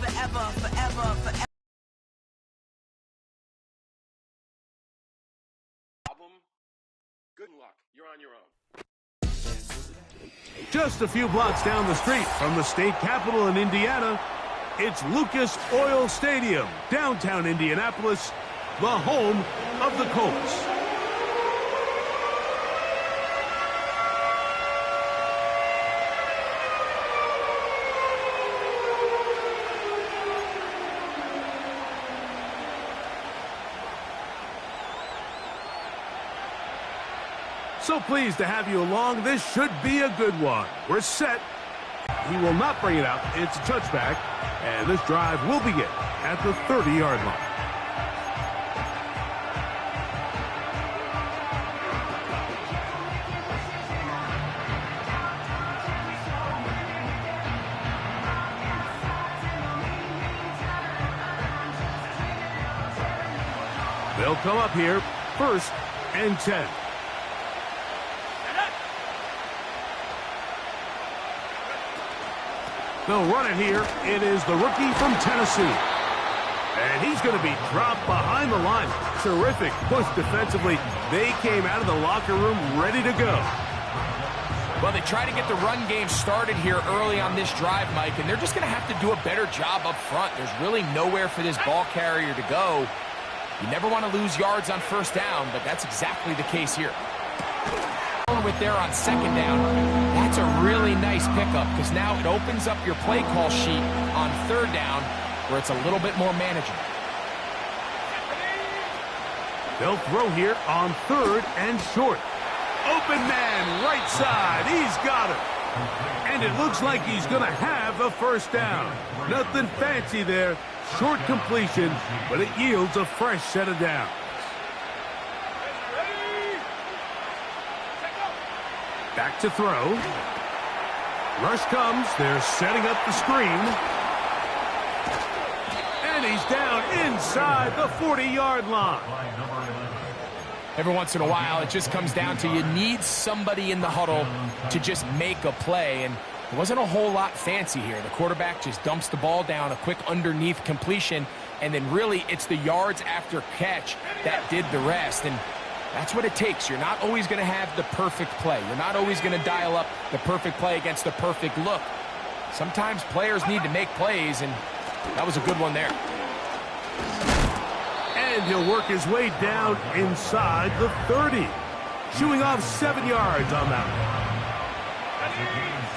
forever, forever, forever. Good luck. You're on your own. Just a few blocks down the street from the state capitol in Indiana, it's Lucas Oil Stadium, downtown Indianapolis, the home of the Colts. So pleased to have you along. This should be a good one. We're set. He will not bring it out. It's a touchback, and this drive will begin at the 30-yard line. They'll come up here, 1st and 10. They'll run it here. It is the rookie from Tennessee. And he's going to be dropped behind the line. Terrific push defensively. They came out of the locker room ready to go. Well, they try to get the run game started here early on this drive, Mike, and they're just going to have to do a better job up front. There's really nowhere for this ball carrier to go. You never want to lose yards on 1st down, but that's exactly the case here. With there on 2nd down, that's a really nice pickup because now it opens up your play call sheet on 3rd down where it's a little bit more manageable. They'll throw here on 3rd and short. Open man, right side. He's got it. And it looks like he's going to have the 1st down. Nothing fancy there. Short completion, but it yields a fresh set of downs. Back to throw. Rush comes. They're setting up the screen. And he's down inside the 40-yard line. Every once in a while, it just comes down to you need somebody in the huddle to just make a play. And there wasn't a whole lot fancy here. The quarterback just dumps the ball down, a quick underneath completion, and then really it's the yards after catch that did the rest. And that's what it takes. You're not always going to have the perfect play. You're not always going to dial up the perfect play against the perfect look. Sometimes players need to make plays, and that was a good one there. And he'll work his way down inside the 30. Shooing off 7 yards on that one.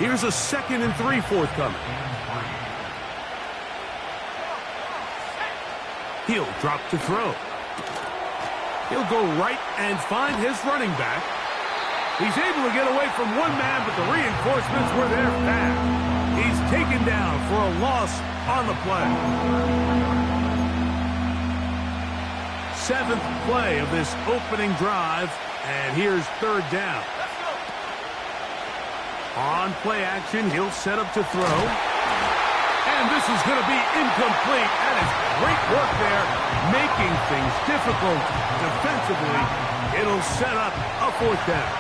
Here's a 2nd and 3 forthcoming. He'll drop to throw. He'll go right and find his running back. He's able to get away from one man, but the reinforcements were there fast. He's taken down for a loss on the play. 7th play of this opening drive, and here's 3rd down. On play action, he'll set up to throw. And this is going to be incomplete. That is great work there, making things difficult defensively. It'll set up a 4th down.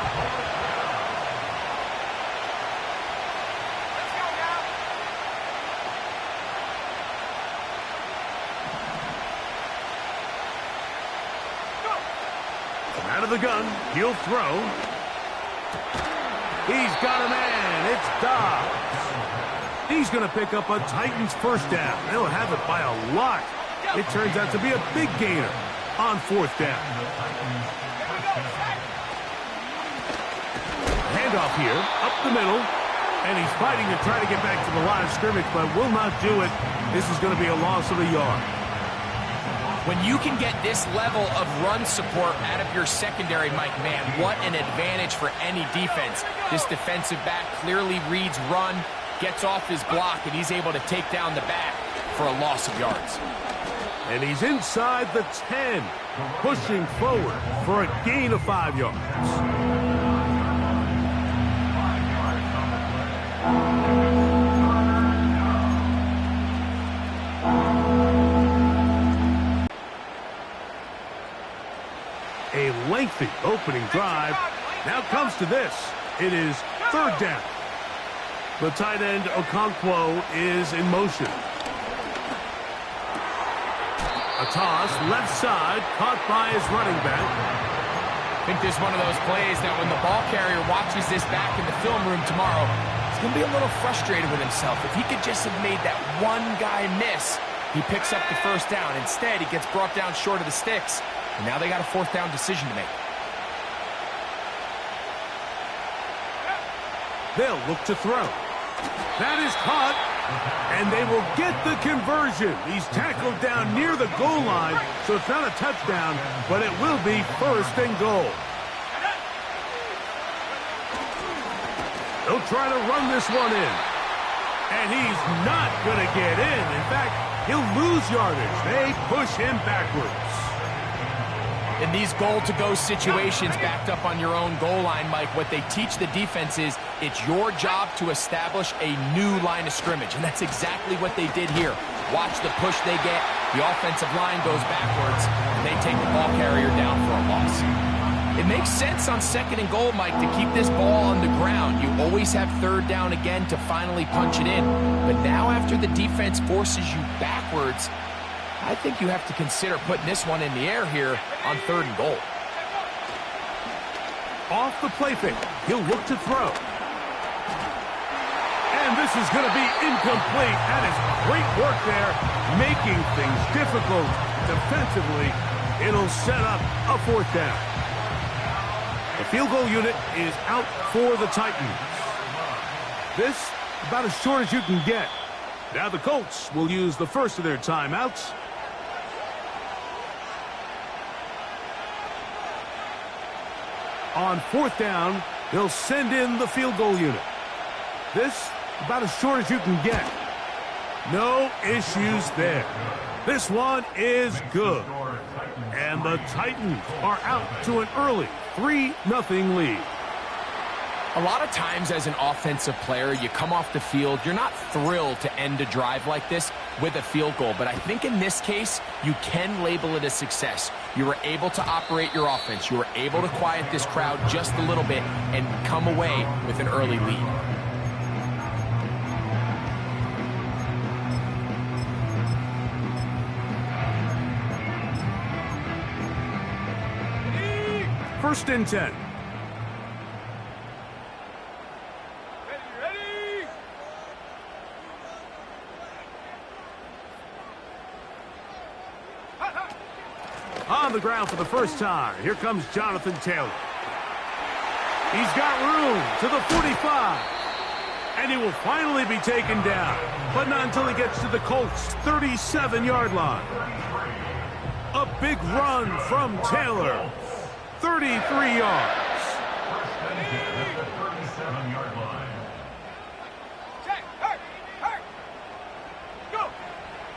Out of the gun, he'll throw. He's got a man. It's Dobbs. He's going to pick up a Titans 1st down. They'll have it by a lot. It turns out to be a big gainer on 4th down. Handoff here, up the middle. And he's fighting to try to get back to the line of scrimmage, but will not do it. This is going to be a loss of a yard. When you can get this level of run support out of your secondary, Mike, man, what an advantage for any defense. This defensive back clearly reads run, gets off his block, and he's able to take down the back for a loss of yards. And he's inside the 10, pushing forward for a gain of 5 yards. A lengthy opening drive. Now comes to this. It is 3rd down. The tight end, Okonkwo, is in motion. A toss, left side, caught by his running back. I think this is one of those plays that when the ball carrier watches this back in the film room tomorrow, he's going to be a little frustrated with himself. If he could just have made that one guy miss, he picks up the first down. Instead, he gets brought down short of the sticks, and now they got a fourth down decision to make. They'll look to throw. That is caught, and they will get the conversion. He's tackled down near the goal line, so it's not a touchdown, but it will be first and goal. They'll try to run this one in, and he's not going to get in. In fact, he'll lose yardage. They push him backwards. In these goal-to-go situations backed up on your own goal line, Mike, what they teach the defense is it's your job to establish a new line of scrimmage, and that's exactly what they did here. Watch the push they get. The offensive line goes backwards, and they take the ball carrier down for a loss. It makes sense on second and goal, Mike, to keep this ball on the ground. You always have third down again to finally punch it in. But now after the defense forces you backwards, I think you have to consider putting this one in the air here on third and goal. Off the play fake, he'll look to throw. And this is going to be incomplete. That is great work there, making things difficult defensively. It'll set up a fourth down. The field goal unit is out for the Titans. This about as short as you can get. Now the Colts will use the first of their timeouts. On fourth down, they'll send in the field goal unit. This about as short as you can get. No issues there. This one is good. And the Titans are out to an early 3-0 lead. A lot of times as an offensive player, you come off the field, you're not thrilled to end a drive like this with a field goal. But I think in this case, you can label it a success. You were able to operate your offense. You were able to quiet this crowd just a little bit and come away with an early lead. First and 10. On the ground for the first time. Here comes Jonathan Taylor. He's got room to the 45. And he will finally be taken down. But not until he gets to the Colts' 37-yard line. A big run from Taylor. 33 yards.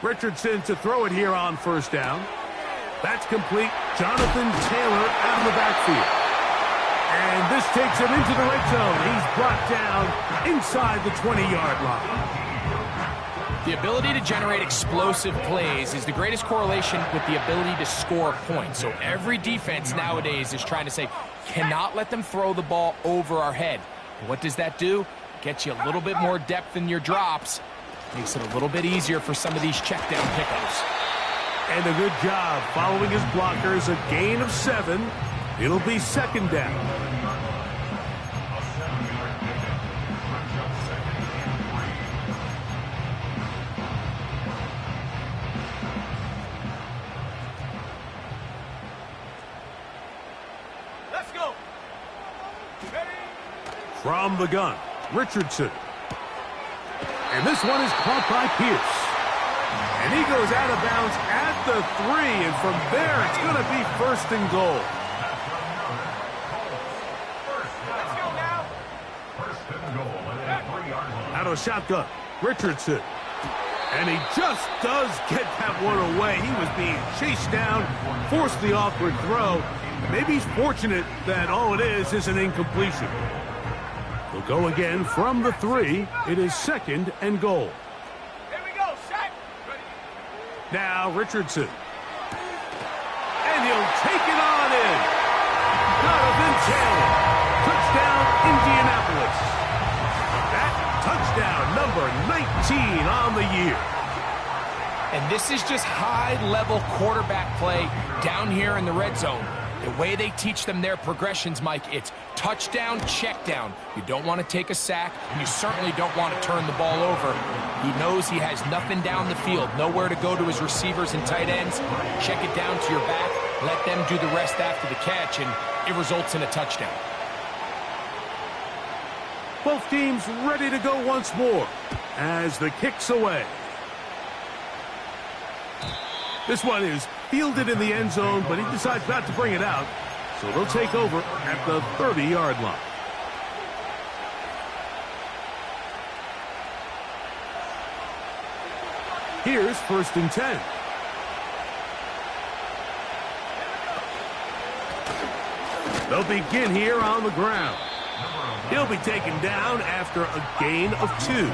Richardson to throw it here on first down. That's complete. Jonathan Taylor out of the backfield. And this takes him into the red zone. He's brought down inside the 20-yard line. The ability to generate explosive plays is the greatest correlation with the ability to score points. So every defense nowadays is trying to say, cannot let them throw the ball over our head. What does that do? Gets you a little bit more depth in your drops. Makes it a little bit easier for some of these check down pickups. And a good job following his blockers. A gain of 7. It'll be second down. Let's go. From the gun, Richardson. And this one is caught by Pierce. And he goes out of bounds at the 3, and from there it's going to be first and goal. Let's go now. Out of a shotgun, Richardson. And he just does get that one away. He was being chased down, forced the awkward throw. Maybe he's fortunate that all it is an incompletion. We'll go again from the 3. It is second and goal. Here we go, Shaq. Now Richardson. And he'll take it on in. Jonathan Taylor. Touchdown, Indianapolis. That touchdown number 19 on the year. And this is just high-level quarterback play down here in the red zone. The way they teach them their progressions, Mike, it's touchdown, check down. You don't want to take a sack, and you certainly don't want to turn the ball over. He knows he has nothing down the field, nowhere to go to his receivers and tight ends. Check it down to your back, let them do the rest after the catch, and it results in a touchdown. Both teams ready to go once more as the kick's away. This one is fielded in the end zone, but he decides not to bring it out. So they'll take over at the 30-yard line. Here's 1st and 10. They'll begin here on the ground. He'll be taken down after a gain of 2.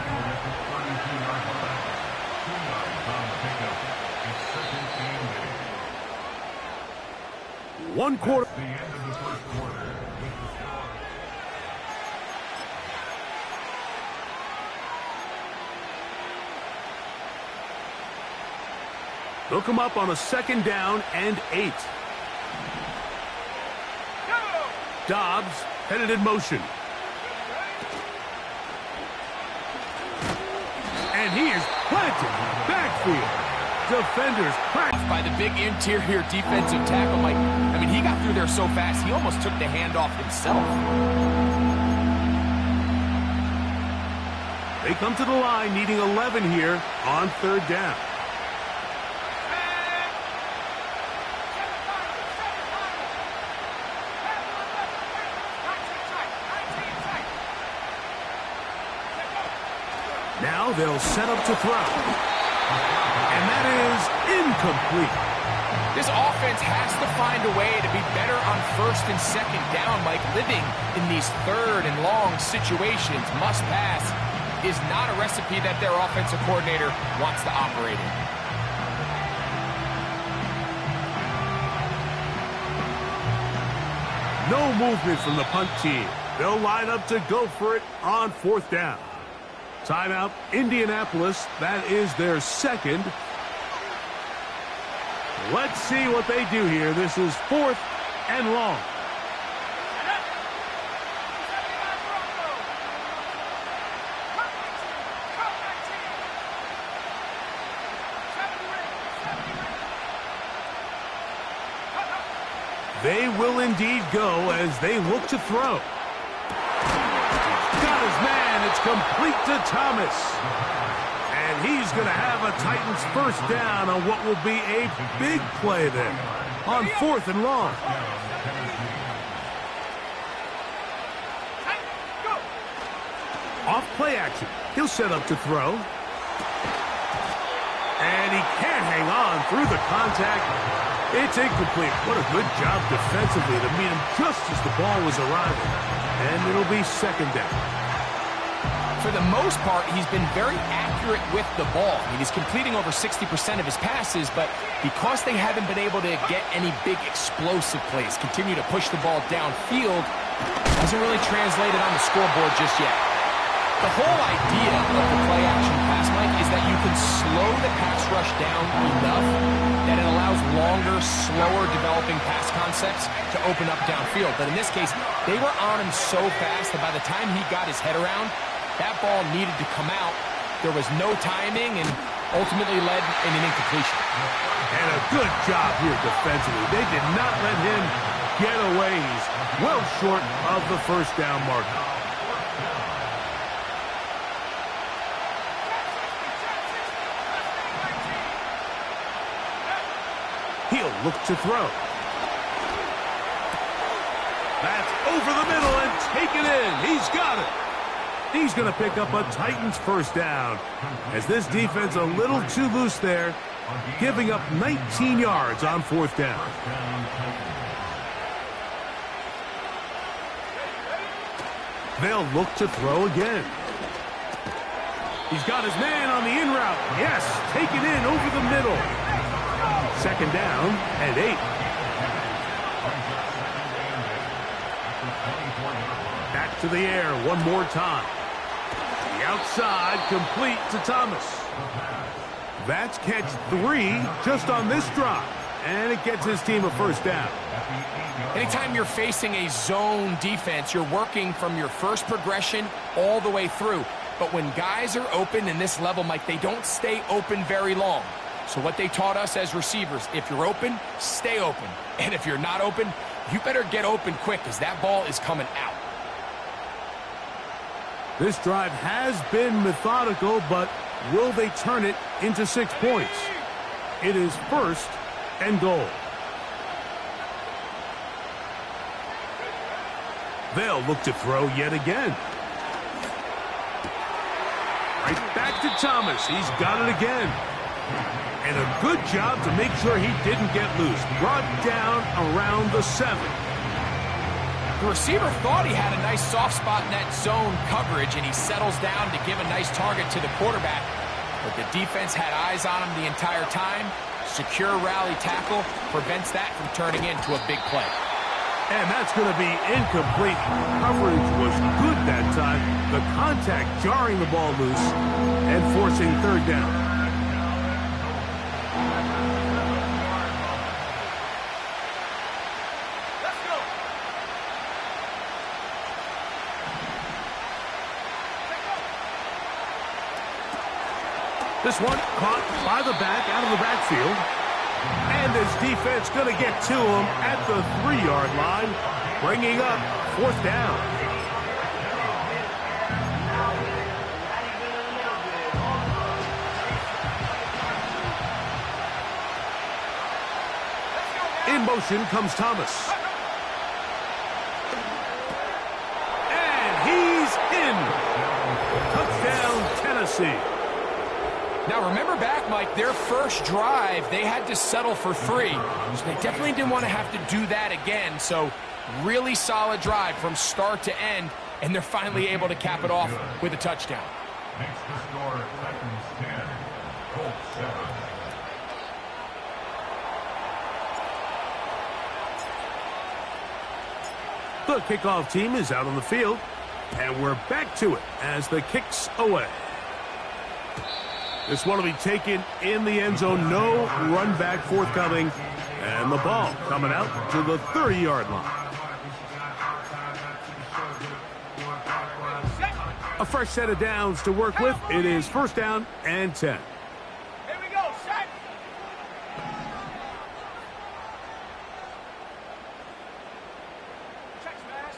One quarter. They'll come up on a 2nd down and 8. Dobbs headed in motion. And he is planted backfield. Defenders crack by the big interior defensive tackle, Mike. I mean, he got through there so fast, he almost took the handoff himself. They come to the line needing 11 here on 3rd down. Now they'll set up to throw. And that is incomplete. This offense has to find a way to be better on 1st and 2nd down, Mike. Living in these 3rd and long situations, must pass, is not a recipe that their offensive coordinator wants to operate in. No movement from the punt team. They'll line up to go for it on 4th down. Timeout, Indianapolis. That is their 2nd. Let's see what they do here. This is 4th and long. They will indeed go as they look to throw. Got his man. It's complete to Thomas. And he's going to have a Titans 1st down on what will be a big play there on 4th and long. Off play action. He'll set up to throw. And he can't hang on through the contact. It's incomplete. What a good job defensively to meet him just as the ball was arriving. And it'll be 2nd down. For the most part, he's been very accurate with the ball. I mean, he's completing over 60% of his passes, but because they haven't been able to get any big explosive plays, continue to push the ball downfield, hasn't really translated on the scoreboard just yet. The whole idea of the play-action pass, Mike, is that you can slow the pass rush down enough that it allows longer, slower developing pass concepts to open up downfield. But in this case, they were on him so fast that by the time he got his head around, that ball needed to come out. There was no timing and ultimately led in an incompletion. And a good job here defensively. They did not let him get away. He's well short of the 1st down marker. He'll look to throw. That's over the middle and taken in. He's got it. He's going to pick up a Titans 1st down as this defense a little too loose there, giving up 19 yards on 4th down. They'll look to throw again. He's got his man on the in route. Yes, taken in over the middle. 2nd down and 8. Back to the air one more time. The outside complete to Thomas. That's catch 3 just on this drive, and it gets his team a first down. Anytime you're facing a zone defense, you're working from your first progression all the way through. But when guys are open in this level, Mike, they don't stay open very long. So what they taught us as receivers, if you're open, stay open. And if you're not open, you better get open quick because that ball is coming out. This drive has been methodical, but will they turn it into 6 points? It is 1st and goal. They'll look to throw yet again. Right back to Thomas. He's got it again. And a good job to make sure he didn't get loose. Brought down around the 7. The receiver thought he had a nice soft spot in that zone coverage, and he settles down to give a nice target to the quarterback. But the defense had eyes on him the entire time. Secure rally tackle prevents that from turning into a big play. And that's going to be incomplete. Coverage was good that time. The contact jarring the ball loose and forcing 3rd down. Let's go. This one caught by the back out of the backfield. And this defense going to get to him at the 3-yard line, bringing up 4th down. In motion comes Thomas. And he's in. Touchdown, Tennessee. Now, remember back, Mike, their first drive, they had to settle for 3. So they definitely didn't want to have to do that again. So really solid drive from start to end, and they're finally able to cap it off with a touchdown. Makes the score Titans 10, Colts 7. The kickoff team is out on the field, and we're back to it as the kick's away. This one will be taken in the end zone. No run back forthcoming. And the ball coming out to the 30-yard line. A fresh set of downs to work with. It is 1st down and 10. Here we go, set. Check smash,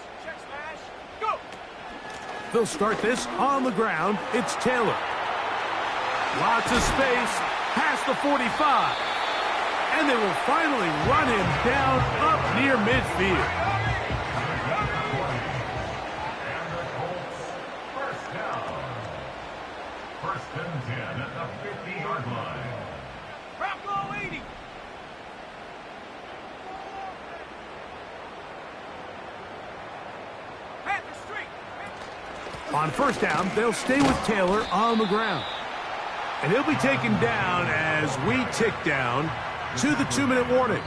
go. They'll start this on the ground. It's Taylor. Lots of space, past the 45. And they will finally run him down up near midfield. And the Colts, 1st down. 1st and 10 at the 50-yard line. Bronco 80. Panther Street. On 1st down, they'll stay with Taylor on the ground. And he'll be taken down as we tick down to the 2-minute warning.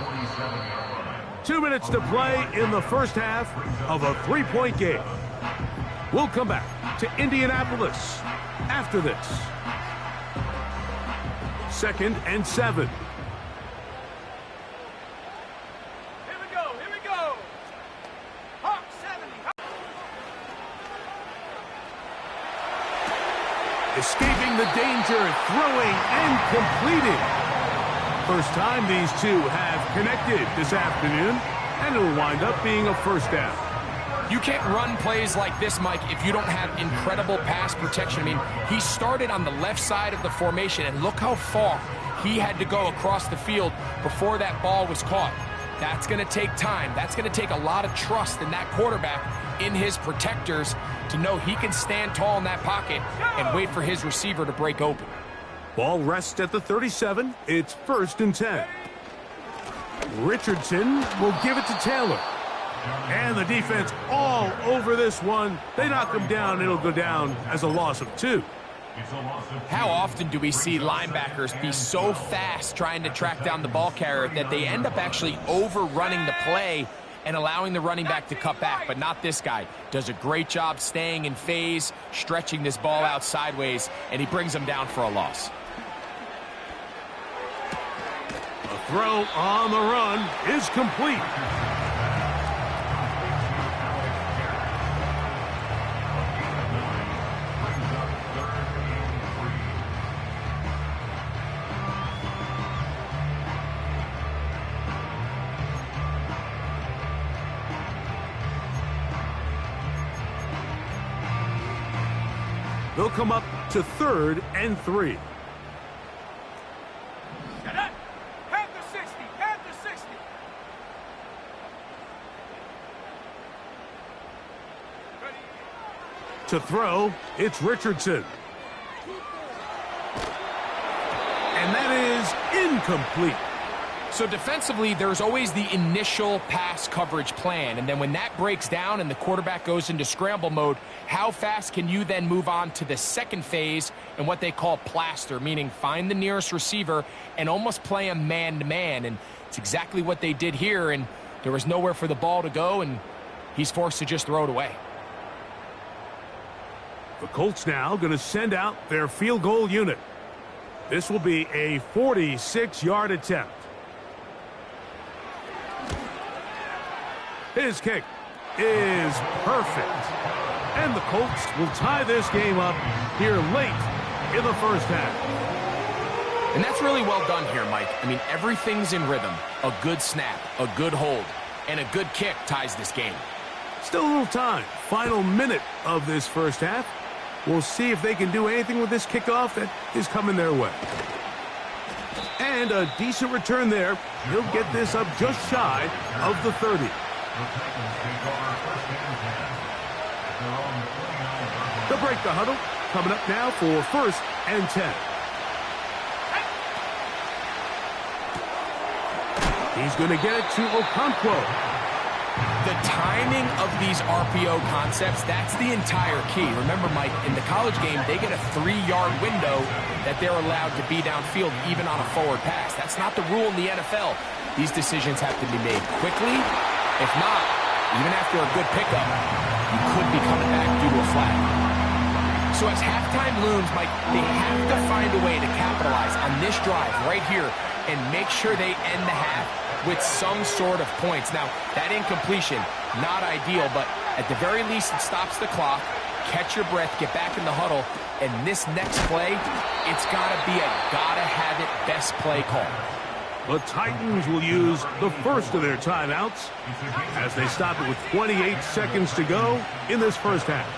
2 minutes to play in the first half of a 3-point game. We'll come back to Indianapolis after this. 2nd and 7. Here we go. Hawk 70. Escaping the danger, throwing and completing. First time these two have connected this afternoon, and it'll wind up being a 1st down. You can't run plays like this, Mike, if you don't have incredible pass protection. I mean, he started on the left side of the formation, and look how far he had to go across the field before that ball was caught. That's going to take time. That's going to take a lot of trust in that quarterback, in his protectors, to know he can stand tall in that pocket and wait for his receiver to break open. Ball rests at the 37. It's 1st and 10. Richardson will give it to Taylor. And the defense all over this one. They knock him down. It'll go down as a loss of 2. How often do we see linebackers be so fast trying to track down the ball carrier that they end up actually overrunning the play and allowing the running back to cut back? But not this guy. Does a great job staying in phase, stretching this ball out sideways, and he brings them down for a loss. throw on the run is complete. They'll come up to 3rd and 3. To throw, it's Richardson. And that is incomplete. So defensively, there's always the initial pass coverage plan. And then when that breaks down and the quarterback goes into scramble mode, how fast can you then move on to the second phase and what they call plaster, meaning find the nearest receiver and almost play him man-to-man. And it's exactly what they did here, and there was nowhere for the ball to go, and he's forced to just throw it away. The Colts now going to send out their field goal unit. This will be a 46-yard attempt. His kick is perfect. And the Colts will tie this game up here late in the first half. And that's really well done here, Mike. I mean, everything's in rhythm. A good snap, a good hold, and a good kick ties this game. Still a little time. Final minute of this first half. We'll see if they can do anything with this kickoff that is coming their way. And a decent return there. He'll get this up just shy of the 30. They'll break the huddle. Coming up now for 1st and 10. He's going to get it to Okonkwo. The timing of these RPO concepts, that's the entire key. Remember, Mike, in the college game, they get a 3-yard window that they're allowed to be downfield, even on a forward pass. That's not the rule in the NFL. These decisions have to be made quickly. If not, even after a good pickup, you could be coming back due to a flag. So as halftime looms, Mike, they have to find a way to capitalize on this drive right here and make sure they end the half with some sort of points. Now, that incompletion, not ideal, but at the very least, it stops the clock. Catch your breath, get back in the huddle, and this next play, it's got to be a gotta-have-it best play call. The Titans will use the first of their timeouts as they stop it with 28 seconds to go in this first half.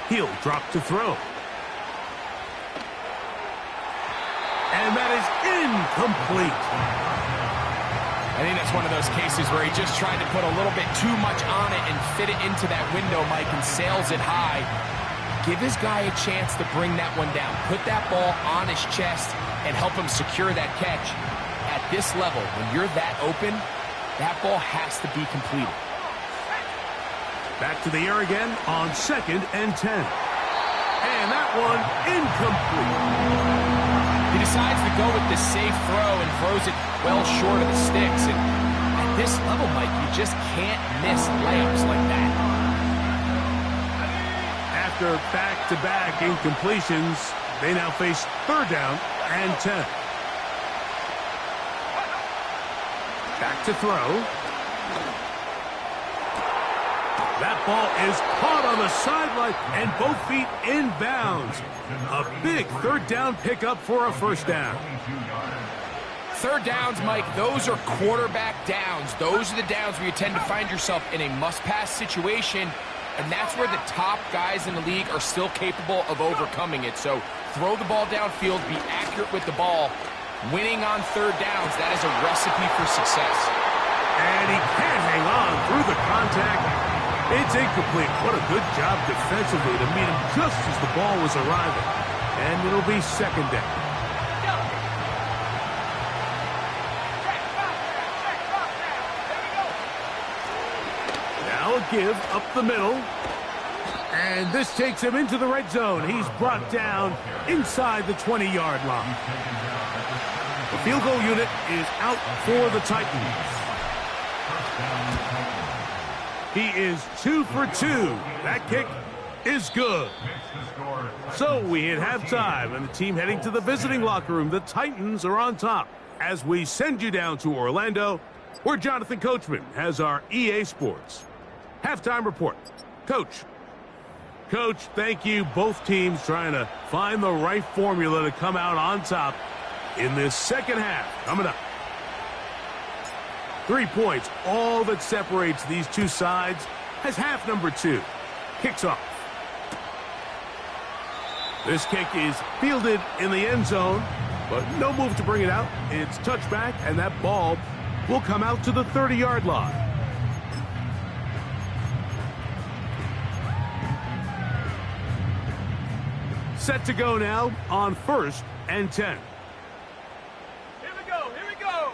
He'll drop to throw. And that is incomplete. I think that's one of those cases where he just tried to put a little bit too much on it and fit it into that window, Mike, and sails it high. Give his guy a chance to bring that one down. Put that ball on his chest and help him secure that catch. At this level, when you're that open, that ball has to be completed. Back to the air again on 2nd and 10. And that one incomplete. He decides to go with the safe throw and throws it well short of the sticks. And at this level, Mike, you just can't miss layups like that. After back-to-back incompletions, they now face 3rd down and 10. Back to throw. That ball is caught on the sideline and both feet in bounds. A big 3rd down pickup for a 1st down. 3rd downs, Mike, those are quarterback downs. Those are the downs where you tend to find yourself in a must-pass situation, and that's where the top guys in the league are still capable of overcoming it. So throw the ball downfield, be accurate with the ball. Winning on 3rd downs, that is a recipe for success. And he can't hang on through the contact. It's incomplete. What a good job defensively to meet him just as the ball was arriving. And it'll be 2nd down. Now a give up the middle. And this takes him into the red zone. He's brought down inside the 20-yard line. The field goal unit is out for the Titans. He is 2 for 2. That kick is good. So we hit halftime, and the team heading to the visiting locker room. The Titans are on top. As we send you down to Orlando, where Jonathan Coachman has our EA Sports halftime report. Coach, thank you. Both teams trying to find the right formula to come out on top in this second half. Coming up. 3 points, all that separates these two sides, as half number 2 kicks off. This kick is fielded in the end zone, but no move to bring it out. It's touchback, and that ball will come out to the 30-yard line. Set to go now on 1st and 10. Here we go.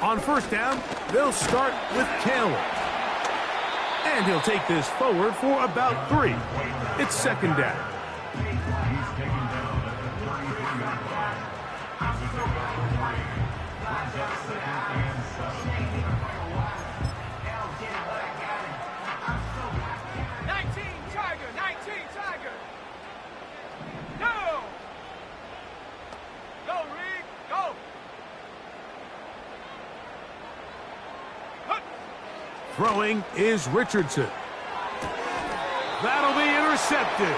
On 1st down, they'll start with Taylor. And he'll take this forward for about 3. It's 2nd down. Throwing is Richardson. That'll be intercepted.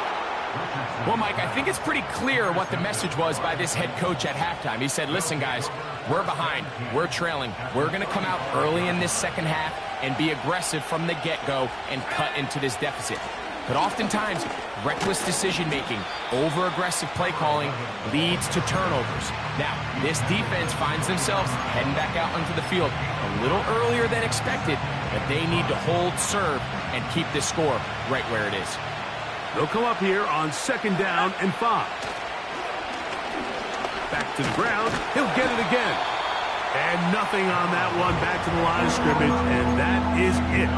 Well, Mike, I think it's pretty clear what the message was by this head coach at halftime. He said, listen, guys, we're behind. We're trailing. We're going to come out early in this second half and be aggressive from the get-go and cut into this deficit. But oftentimes, reckless decision-making, over-aggressive play calling leads to turnovers. Now, this defense finds themselves heading back out onto the field a little earlier than expected, but they need to hold serve and keep this score right where it is. They'll come up here on 2nd down and 5. Back to the ground. He'll get it again. And nothing on that one. Back to the line of scrimmage, and that is it.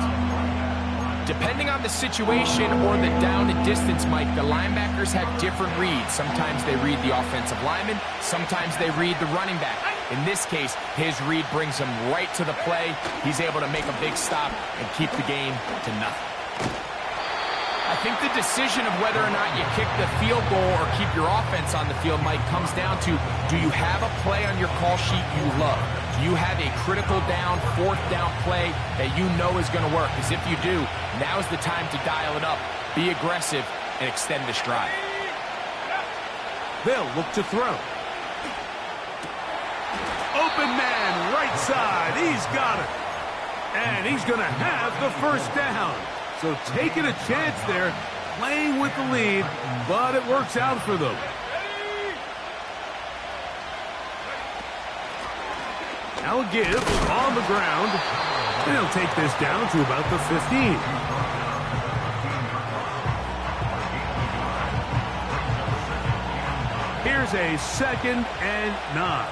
Depending on the situation or the down and distance, Mike, the linebackers have different reads. Sometimes they read the offensive lineman. Sometimes they read the running back. In this case, his read brings him right to the play. He's able to make a big stop and keep the game to nothing. I think the decision of whether or not you kick the field goal or keep your offense on the field, Mike, comes down to, do you have a play on your call sheet you love? Do you have a critical down, 4th down play that you know is going to work? Because if you do, now's the time to dial it up, be aggressive, and extend this drive. They'll look to throw. Open man, right side. He's got it. And he's going to have the 1st down. So taking a chance there, playing with the lead, but it works out for them. Now a give on the ground. And he'll take this down to about the 15. Here's a 2nd and 9.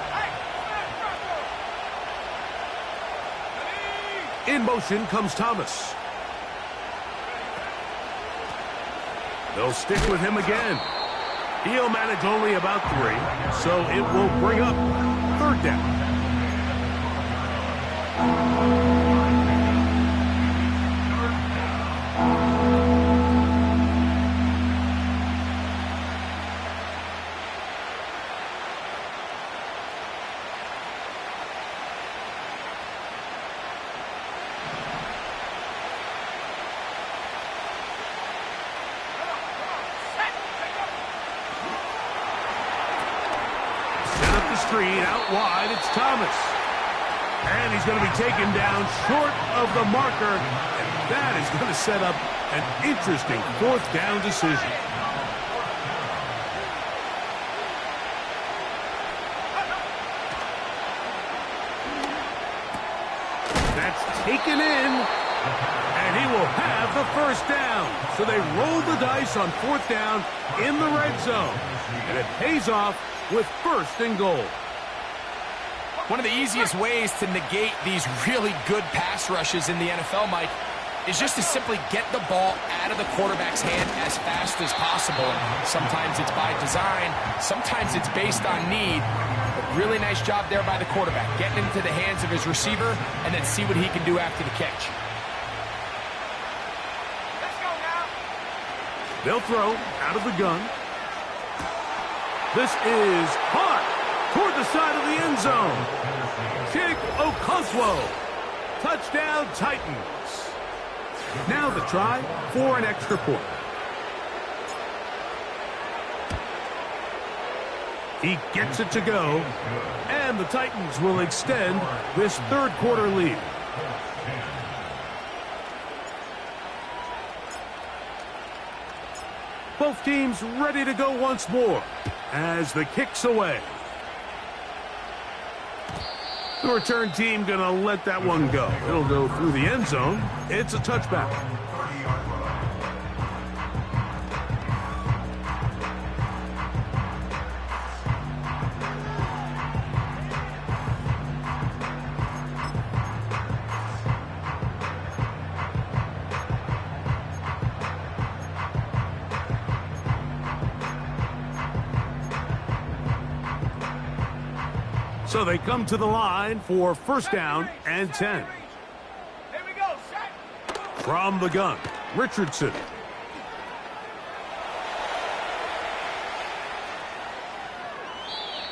In motion comes Thomas. They'll stick with him again. He'll manage only about 3, so it will bring up 3rd down. Street out wide, it's Thomas. And he's going to be taken down short of the marker, and that is going to set up an interesting 4th down decision. That's taken in, and he will have the 1st down. So they roll the dice on 4th down in the red zone, and it pays off with 1st and goal. One of the easiest ways to negate these really good pass rushes in the NFL, Mike, is just to simply get the ball out of the quarterback's hand as fast as possible. Sometimes it's by design, sometimes it's based on need. But really nice job there by the quarterback, getting into the hands of his receiver and then see what he can do after the catch. They'll throw out of the gun. This is hot toward the side of the end zone. Chig Okonkwo. Touchdown, Titans. Now the try for an extra point. He gets it to go, and the Titans will extend this third quarter lead. Both teams ready to go once more as the kick's away. The return team going to let that one go. It'll go through the end zone. It's a touchback. So they come to the line for first down and 10. Here we go, set. From the gun, Richardson.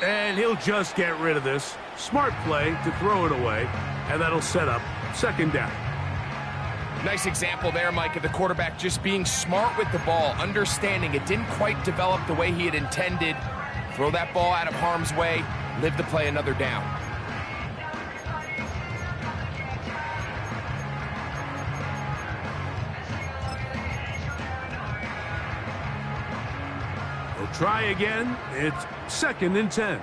And he'll just get rid of this. Smart play to throw it away, and that'll set up second down. Nice example there, Mike, of the quarterback just being smart with the ball, understanding it didn't quite develop the way he had intended. Throw that ball out of harm's way, live to play another down. They'll try again. It's second and 10. Here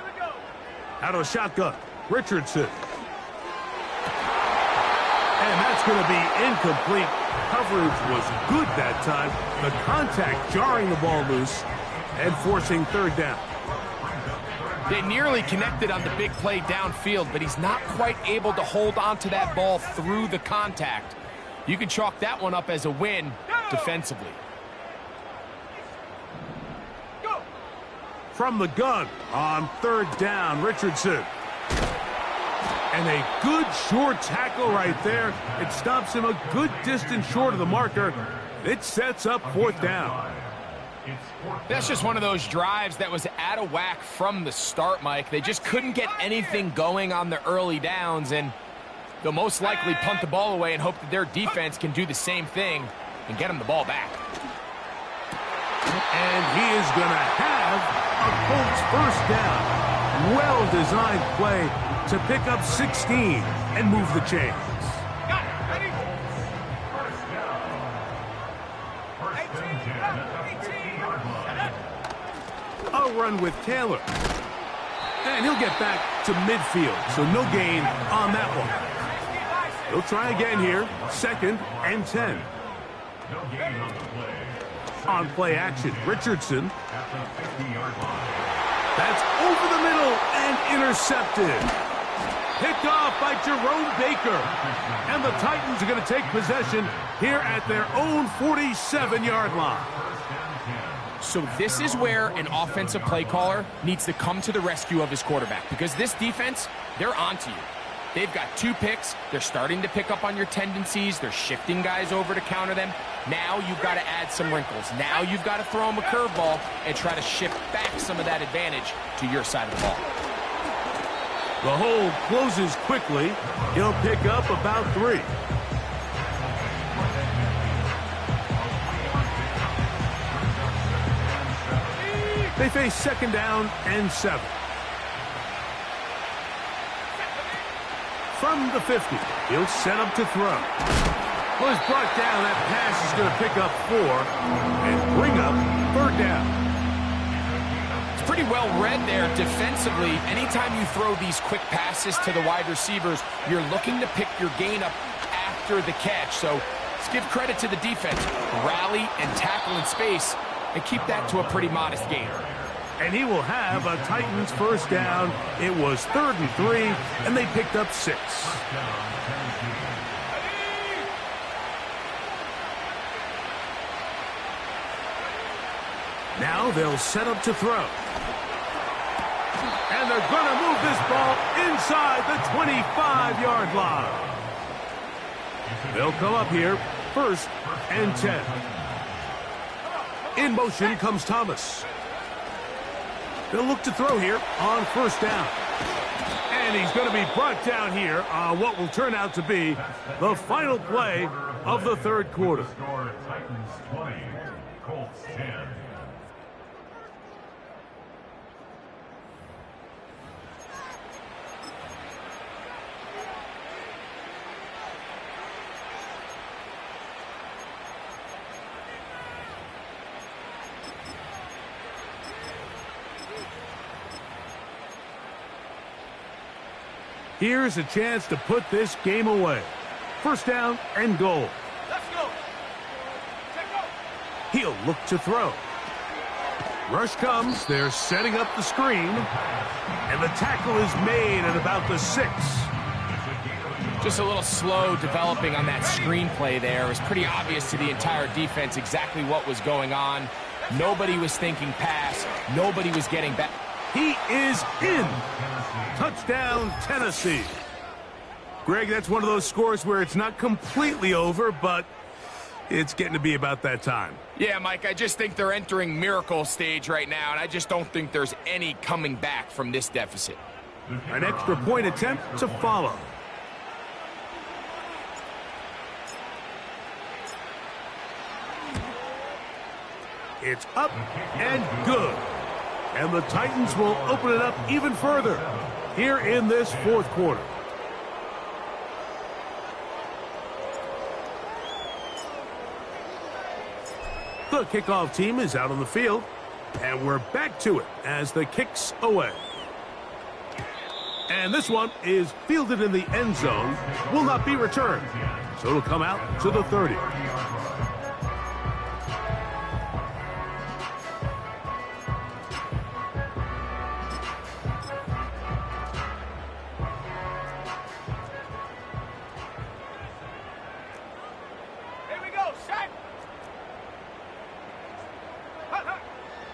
we go. Out of a shotgun, Richardson. And that's going to be incomplete. Coverage was good that time. The contact jarring the ball loose and forcing third down. They nearly connected on the big play downfield, but he's not quite able to hold on to that ball through the contact. You can chalk that one up as a win defensively. Go. From the gun on third down, Richardson. And a good short tackle right there. It stops him a good distance short of the marker. It sets up fourth down. That's just one of those drives that was out of whack from the start, Mike. They just couldn't get anything going on the early downs, and they'll most likely punt the ball away and hope that their defense can do the same thing and get them the ball back. And he is going to have a Colts first down. Well-designed play to pick up 16 and move the chains. Got it. Ready? First down. First and 10 at the 50-yard line. A run with Taylor. And he'll get back to midfield, so no gain on that one. He'll try again here, second and 10. No gain on the play. On play action, Richardson. At the 50-yard line. That's over the middle and intercepted. Picked off by Jerome Baker. And the Titans are going to take possession here at their own 47-yard line. So this is where an offensive play caller needs to come to the rescue of his quarterback, because this defense, they're onto you. They've got 2 picks. They're starting to pick up on your tendencies. They're shifting guys over to counter them. Now you've got to add some wrinkles. Now you've got to throw them a curveball and try to shift back some of that advantage to your side of the ball. The hole closes quickly. He'll pick up about 3. They face second down and 7. From the 50, he'll set up to throw. Well, he's brought down. That pass is going to pick up 4 and bring up third down. It's pretty well read there defensively. Anytime you throw these quick passes to the wide receivers, you're looking to pick your gain up after the catch. So let's give credit to the defense. Rally and tackle in space and keep that to a pretty modest gain. And he will have a Titans first down. It was 3rd and 3, and they picked up 6. Now they'll set up to throw. And they're going to move this ball inside the 25-yard line. They'll come up here, 1st and 10. In motion comes Thomas. They'll look to throw here on 1st down. And he's going to be brought down here on what will turn out to be the final play of the 3rd quarter. Score Titans 20, Colts 10. Here's a chance to put this game away. 1st down and goal. Let's go. Check out. He'll look to throw. Rush comes. They're setting up the screen. And the tackle is made at about the 6. Just a little slow developing on that screenplay there. It was pretty obvious to the entire defense exactly what was going on. Nobody was thinking pass. Nobody was getting back. He is in. Touchdown, Tennessee. Greg, that's one of those scores where it's not completely over, but it's getting to be about that time. Yeah, Mike, I just think they're entering miracle stage right now, and I just don't think there's any coming back from this deficit. An extra point attempt to follow. It's up and good. And the Titans will open it up even further here in this 4th quarter. The kickoff team is out on the field, and we're back to it as the kick's away. And this one is fielded in the end zone, will not be returned, so it'll come out to the 30.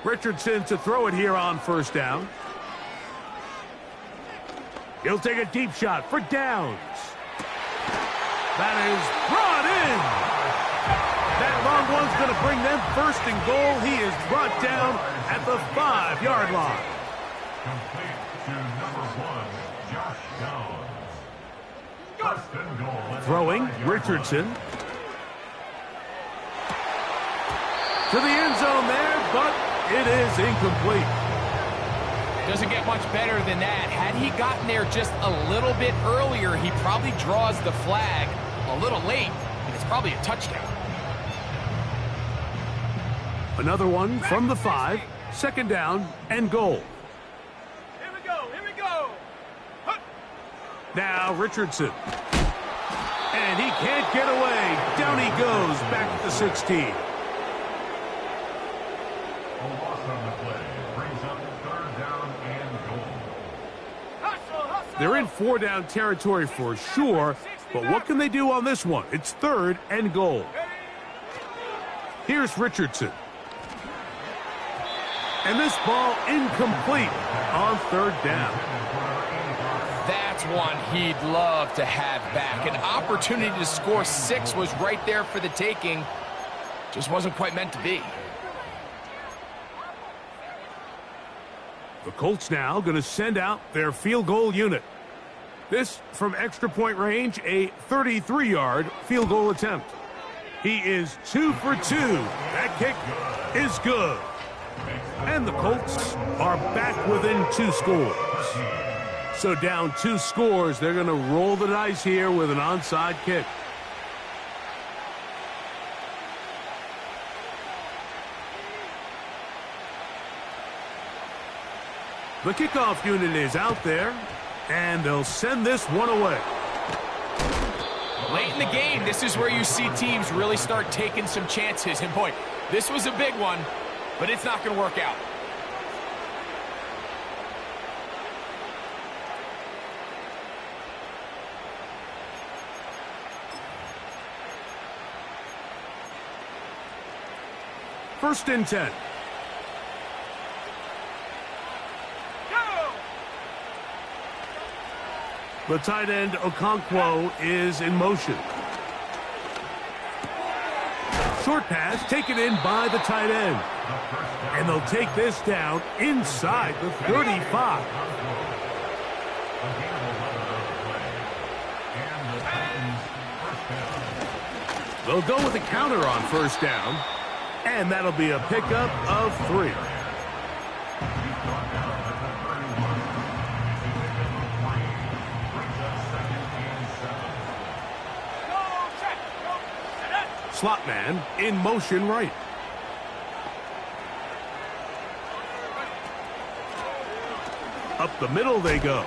Richardson to throw it here on 1st down. He'll take a deep shot for downs. That is brought in. That long one's going to bring them 1st and goal. He is brought down at the 5-yard line. Complete to number 1, Josh Downs. 1st and goal. Throwing, Richardson. To the end zone there, but it is incomplete. Doesn't get much better than that. Had he gotten there just a little bit earlier, he probably draws the flag a little late, and it's probably a touchdown. Another one from the 5, 2nd down and goal. Here we go. Here we go. Huh. Now Richardson. And he can't get away. Down he goes back at the 16. A loss on the play brings up 3rd down and goal. Hustle, hustle. They're in 4-down territory for sure, but what can they do on this one? It's 3rd and goal. Here's Richardson. And this ball incomplete on 3rd down. That's one he'd love to have back. An opportunity to score 6 was right there for the taking. Just wasn't quite meant to be. The Colts now going to send out their field goal unit. This from extra point range, a 33-yard field goal attempt. He is 2 for 2. That kick is good. And the Colts are back within 2 scores. So down 2 scores, they're going to roll the dice here with an onside kick. The kickoff unit is out there, and they'll send this one away. Late in the game, this is where you see teams really start taking some chances. And boy, this was a big one, but it's not going to work out. First and 10. The tight end, Okonkwo, is in motion. Short pass taken in by the tight end. And they'll take this down inside the 35. They'll go with a counter on first down. And that'll be a pickup of 3. Slot man in motion right. Up the middle they go.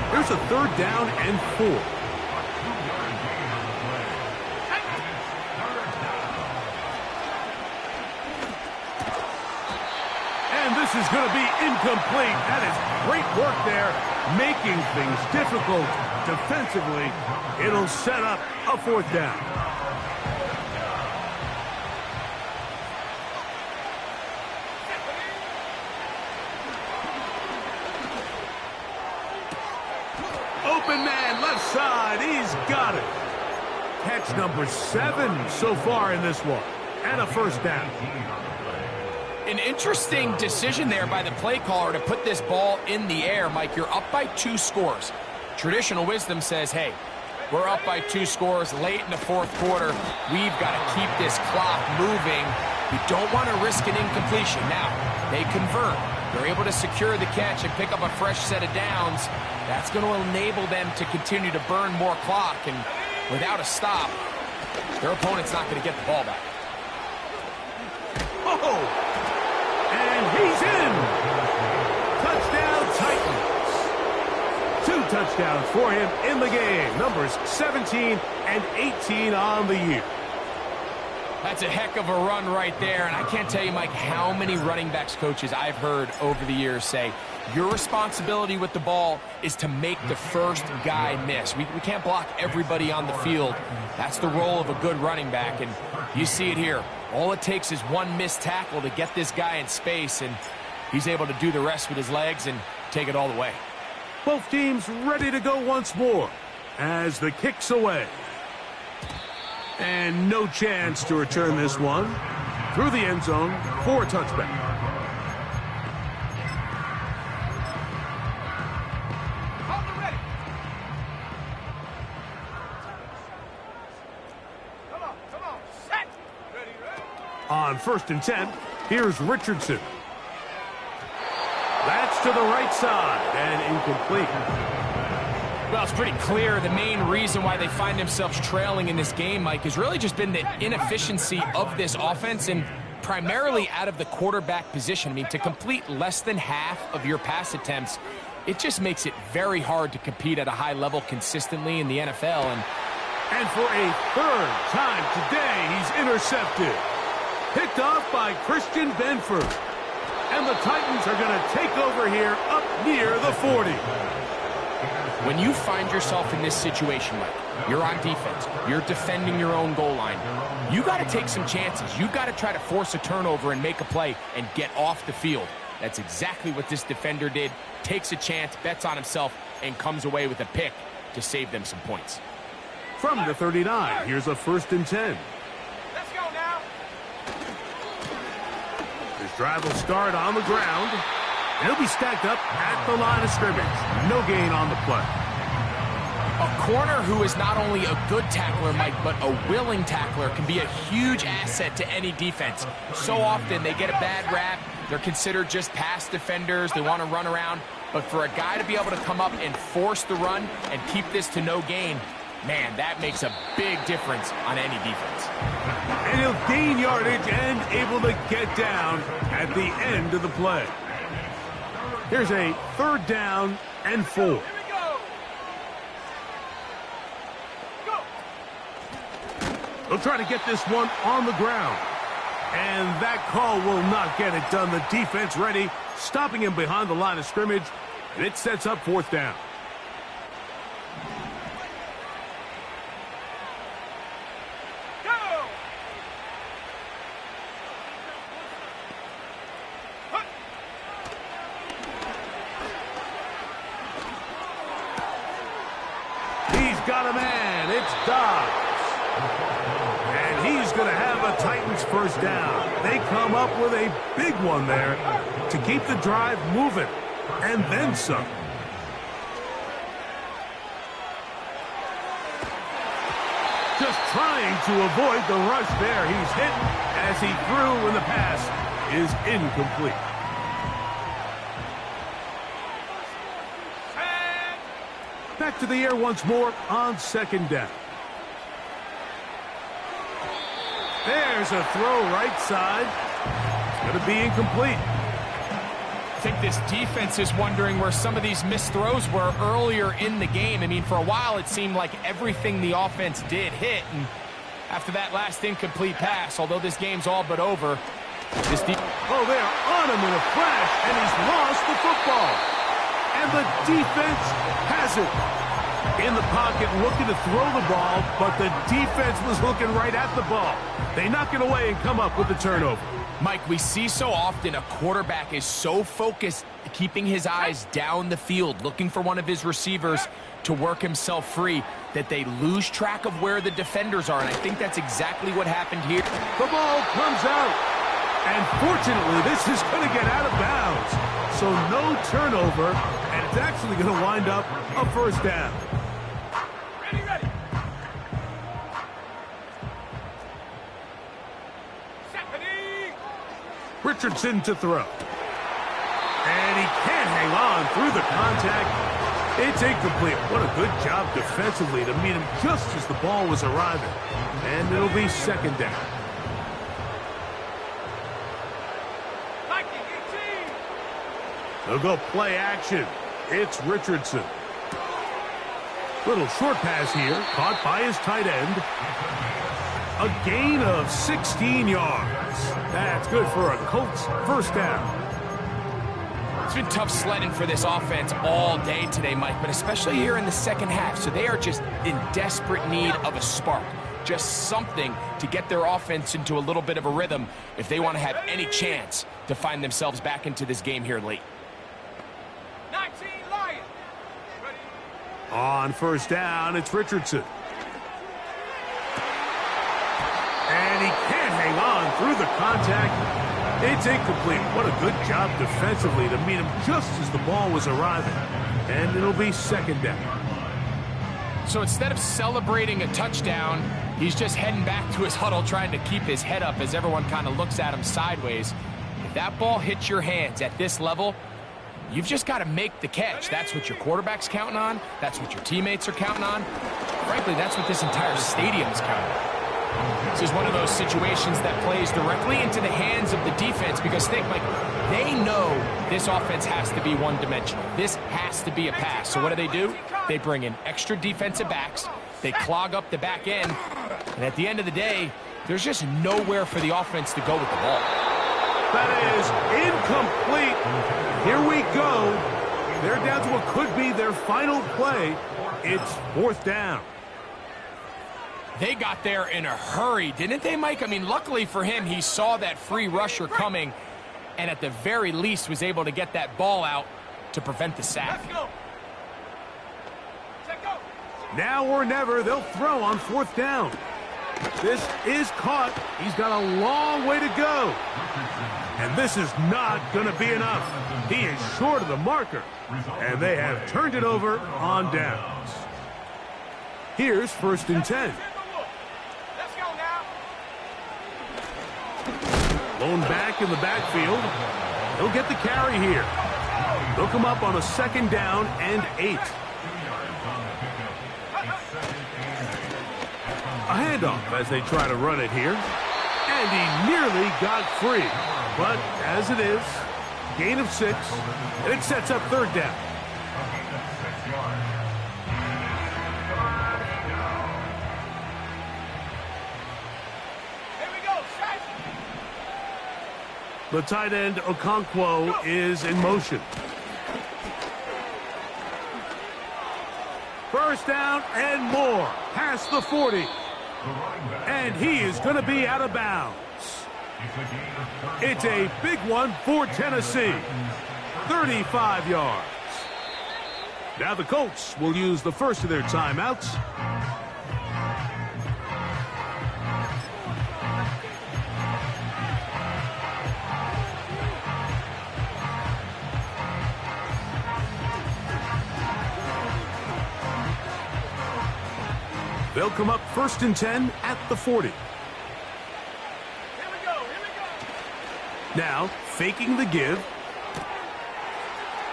Here's a 3rd down and 4. And this is going to be incomplete. That is great work there, making things difficult defensively. It'll set up a 4th down. Open man, left side. He's got it. Catch number 7 so far in this one. And a 1st down. An interesting decision there by the play caller to put this ball in the air. Mike, you're up by 2 scores. Traditional wisdom says, hey, we're up by 2 scores late in the 4th quarter. We've got to keep this clock moving. We don't want to risk an incompletion. Now, they convert. They're able to secure the catch and pick up a fresh set of downs. That's going to enable them to continue to burn more clock. And without a stop, their opponent's not going to get the ball back. Oh! And he's in! Touchdown Titans! 2 touchdowns for him in the game. Numbers 17 and 18 on the year. That's a heck of a run right there. And I can't tell you, Mike, how many running backs coaches I've heard over the years say, your responsibility with the ball is to make the first guy miss. We can't block everybody on the field. That's the role of a good running back. And you see it here. All it takes is one missed tackle to get this guy in space, and he's able to do the rest with his legs and take it all the way. Both teams ready to go once more as the kick's away. And no chance to return this one through the end zone for a touchback. On 1st and 10, here's Richardson. That's to the right side and incomplete. Well, it's pretty clear the main reason why they find themselves trailing in this game, Mike, has really just been the inefficiency of this offense and primarily out of the quarterback position. I mean, to complete less than half of your pass attempts, it just makes it very hard to compete at a high level consistently in the NFL. And for a 3rd time today, he's intercepted. Picked off by Christian Benford. And the Titans are going to take over here up near the 40. When you find yourself in this situation, Mike, you're on defense, you're defending your own goal line, you got to take some chances. You got to try to force a turnover and make a play and get off the field. That's exactly what this defender did. Takes a chance, bets on himself, and comes away with a pick to save them some points. From the 39, here's a 1st and 10. Let's go now. His drive will start on the ground. And he'll be stacked up at the line of scrimmage. No gain on the play. A corner who is not only a good tackler, Mike, but a willing tackler can be a huge asset to any defense. So often they get a bad rap. They're considered just pass defenders. They want to run around. But for a guy to be able to come up and force the run and keep this to no gain, man, that makes a big difference on any defense. And he'll gain yardage and able to get down at the end of the play. Here's a 3rd down and 4. Here we go. Go. They'll try to get this one on the ground. And that call will not get it done. The defense ready, stopping him behind the line of scrimmage. And it sets up 4th down. Go. Huh. got a man. It's Dobbs. And he's going to have a Titans first down. They come up with a big one there to keep the drive moving. And then some. Just trying to avoid the rush there. He's hit as he threw when the pass is incomplete. Back to the air once more on second down. There's a throw right side. It's going to be incomplete. I think this defense is wondering where some of these missed throws were earlier in the game. I mean, for a while it seemed like everything the offense did hit, and after that last incomplete pass, although this game's all but over, this oh, they are on him in a flash, and he's lost the football. And the defense has it. In the pocket, looking to throw the ball, but the defense was looking right at the ball. They knock it away and come up with the turnover. Mike, we see so often a quarterback is so focused, keeping his eyes down the field, looking for one of his receivers to work himself free, that they lose track of where the defenders are, and I think that's exactly what happened here. The ball comes out, and fortunately, this is going to get out of bounds. So no turnover, and it's actually going to wind up a first down. Ready. Richardson to throw. And he can't hang on through the contact. It's incomplete. What a good job defensively to meet him just as the ball was arriving. And it'll be second down. They'll go play action. It's Richardson. Little short pass here, caught by his tight end. A gain of 16 yards. That's good for a Colts first down. It's been tough sledding for this offense all day today, Mike, but especially here in the second half. So they are just in desperate need of a spark. Just something to get their offense into a little bit of a rhythm if they want to have any chance to find themselves back into this game here late. 19 Lions. On first down, it's Richardson. And he can't hang on through the contact. It's incomplete. What a good job defensively to meet him just as the ball was arriving. And it'll be second down. So instead of celebrating a touchdown, he's just heading back to his huddle trying to keep his head up as everyone kind of looks at him sideways. If that ball hits your hands at this level, you've just got to make the catch. That's what your quarterback's counting on. That's what your teammates are counting on. Frankly, that's what this entire stadium's counting on. This is one of those situations that plays directly into the hands of the defense because think, Mike, they know this offense has to be one-dimensional. This has to be a pass. So what do? They bring in extra defensive backs. They clog up the back end. And at the end of the day, there's just nowhere for the offense to go with the ball. That is incomplete. Here we go. They're down to what could be their final play. It's fourth down. They got there in a hurry, didn't they, Mike? I mean, luckily for him, he saw that free rusher coming and at the very least was able to get that ball out to prevent the sack. Let's go. Go. Now or never, they'll throw on fourth down. This is caught. He's got a long way to go. And this is not going to be enough. He is short of the marker. And they have turned it over on downs. Here's first and 10. Let's go now. Lone back in the backfield. He'll get the carry here. They'll come up on a second down and 8. A handoff as they try to run it here. And he nearly got free. But as it is, gain of 6, and it sets up third down. Here we go. Set. The tight end, Okonkwo, is in motion. First down and more. Past the 40. And he is going to be out of bounds. It's a big one for Tennessee. 35 yards. Now the Colts will use the first of their timeouts. They'll come up 1st and 10 at the 40. Here we go. Here we go. Now, faking the give.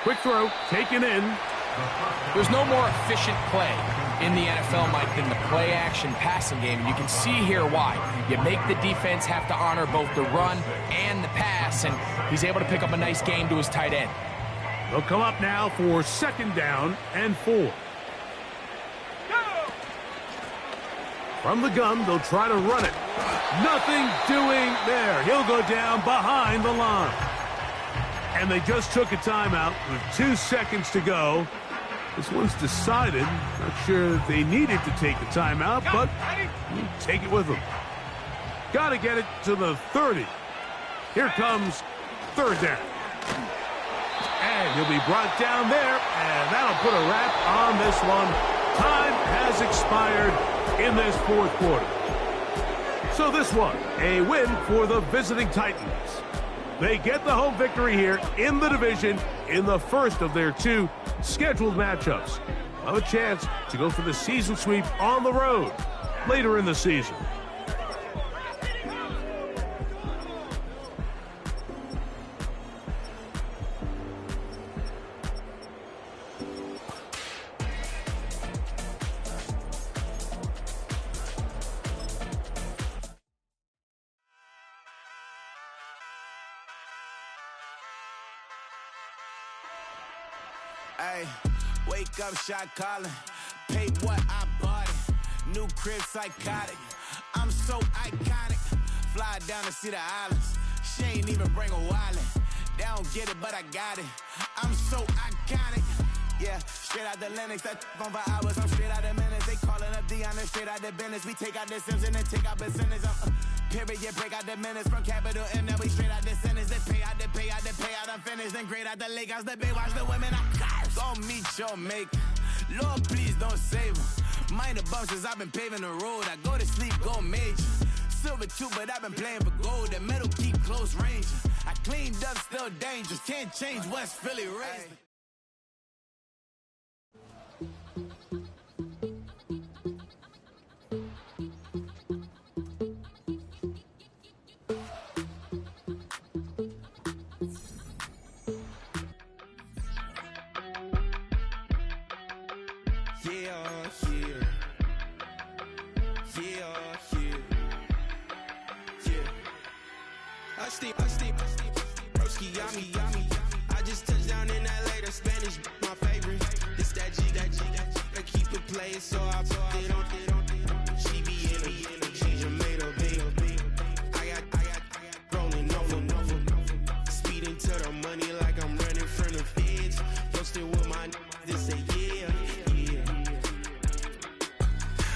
Quick throw, taken in. There's no more efficient play in the NFL, Mike, than the play-action passing game. And you can see here why. You make the defense have to honor both the run and the pass, and he's able to pick up a nice game to his tight end. They'll come up now for 2nd down and 4. From the gun, they'll try to run it. Nothing doing there. He'll go down behind the line. And they just took a timeout with 2 seconds to go. This one's decided. Not sure that they needed to take the timeout, but take it with them. Got to get it to the 30. Here comes 3rd down. And he'll be brought down there, and that'll put a wrap on this one. Time has expired in this 4th quarter. So this one, a win for the visiting Titans. They get the home victory here in the division in the first of their 2 scheduled matchups. Have a chance to go for the season sweep on the road later in the season. Ay, wake up, shot calling. Pay what I bought it. New crib psychotic. I'm so iconic. Fly down to see the islands. She ain't even bring a wallet. They don't get it, but I got it. I'm so iconic. Yeah, straight out the Lennox. That phone for hours. I'm straight out the minutes. They calling up Dion and straight out the business. We take out the Sims and then take out percentage. Period, break out the minutes from capital M. Now we straight out the sentence. They pay out, they pay out, they pay out. I'm finished. Then grade out the lake house. The bay watch the women. I'm gon' meet your maker. Lord, please don't save them. Minor bumps as I've been paving the road. I go to sleep, go major. Silver too, but I've been playing for gold. The metal keep close range. I cleaned up, still dangerous. Can't change West Philly raised. Broski, yummy. I just touched down in LA, the Spanish, my favorite. This that G, I keep it playing, so I